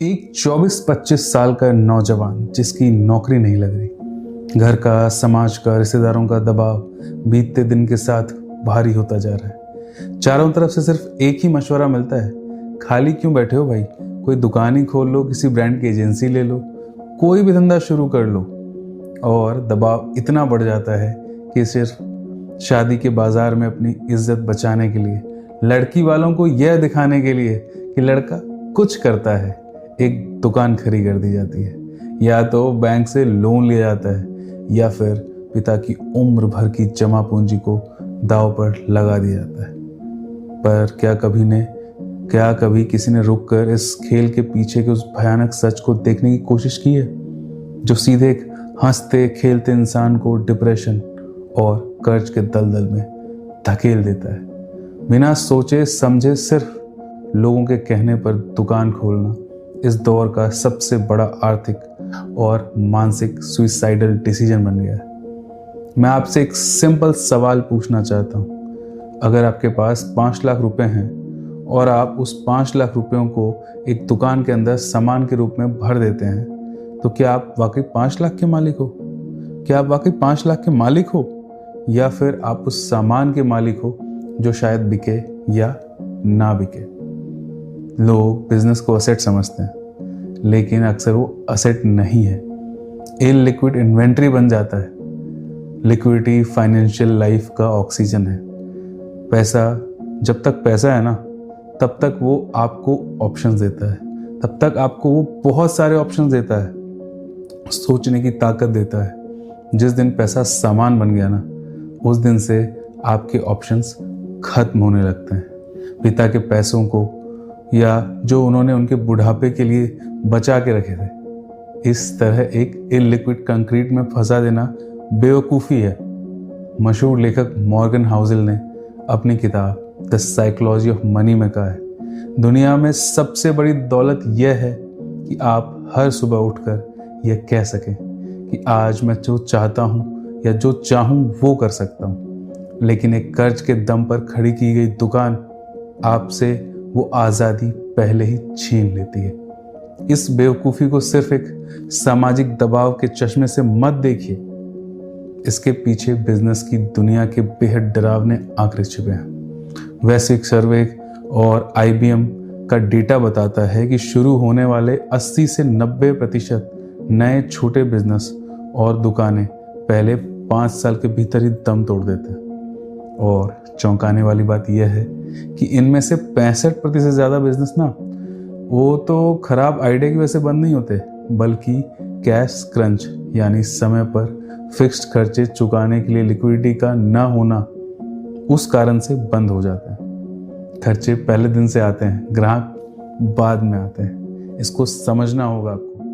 एक 24-25 साल का नौजवान जिसकी नौकरी नहीं लग रही, घर का, समाज का, रिश्तेदारों का दबाव बीतते दिन के साथ भारी होता जा रहा है। चारों तरफ से सिर्फ एक ही मशवरा मिलता है, खाली क्यों बैठे हो भाई, कोई दुकान ही खोल लो, किसी ब्रांड की एजेंसी ले लो, कोई भी धंधा शुरू कर लो। और दबाव इतना बढ़ जाता है कि सिर्फ शादी के बाजार में अपनी इज्जत बचाने के लिए, लड़की वालों को यह दिखाने के लिए कि लड़का कुछ करता है, एक दुकान खड़ी कर दी जाती है, या तो बैंक से लोन लिया जाता है, या फिर पिता की उम्र भर की जमा पूंजी को दांव पर लगा दिया जाता है। पर क्या कभी किसी ने रुककर इस खेल के पीछे के उस भयानक सच को देखने की कोशिश की है, जो सीधे एक हंसते खेलते इंसान को डिप्रेशन और कर्ज के दलदल में धकेल देता है। बिना सोचे समझे सिर्फ लोगों के कहने पर दुकान खोलना इस दौर का सबसे बड़ा आर्थिक और मानसिक सुइसाइडल डिसीजन बन गया है। मैं आपसे एक सिंपल सवाल पूछना चाहता हूँ। अगर आपके पास 5 लाख रुपए हैं और आप उस 5 लाख रुपयों को एक दुकान के अंदर सामान के रूप में भर देते हैं, तो क्या आप वाकई 5 लाख के मालिक हो? क्या आप वाकई 5 लाख के मालिक हो, या फिर आप उस सामान के मालिक हो जो शायद बिके या ना बिके? लोग बिजनेस को असेट समझते हैं, लेकिन अक्सर वो असेट नहीं है, इलिक्विड इन्वेंट्री बन जाता है। लिक्विडिटी फाइनेंशियल लाइफ का ऑक्सीजन है। पैसा, जब तक पैसा है ना, तब तक वो आपको ऑप्शंस देता है, तब तक आपको वो बहुत सारे ऑप्शंस देता है, सोचने की ताकत देता है। जिस दिन पैसा सामान बन गया ना, उस दिन से आपके ऑप्शंस खत्म होने लगते हैं। पिता के पैसों को, या जो उन्होंने उनके बुढ़ापे के लिए बचा के रखे थे, इस तरह एक इलिक्विड कंक्रीट में फंसा देना बेवकूफ़ी है। मशहूर लेखक मॉर्गन हाउसेल ने अपनी किताब द साइकोलॉजी ऑफ मनी में कहा है, दुनिया में सबसे बड़ी दौलत यह है कि आप हर सुबह उठकर यह कह सकें कि आज मैं जो चाहता हूँ या जो चाहूँ वो कर सकता हूँ। लेकिन एक कर्ज के दम पर खड़ी की गई दुकान आपसे वो आज़ादी पहले ही छीन लेती है। इस बेवकूफ़ी को सिर्फ एक सामाजिक दबाव के चश्मे से मत देखिए, इसके पीछे बिजनेस की दुनिया के बेहद डरावने आंकड़े छिपे हैं। वैश्विक सर्वे और IBM का डेटा बताता है कि शुरू होने वाले 80 से 90% नए छोटे बिजनेस और दुकानें पहले 5 साल के भीतर ही दम तोड़ देते हैं। और चौंकाने वाली बात यह है कि इनमें से 65% से ज़्यादा बिजनेस ना, वो तो खराब आइडिया की वजह से बंद नहीं होते, बल्कि कैश क्रंच यानी समय पर फिक्स्ड खर्चे चुकाने के लिए लिक्विडिटी का ना होना, उस कारण से बंद हो जाते हैं। खर्चे पहले दिन से आते हैं, ग्राहक बाद में आते हैं। इसको समझना होगा आपको।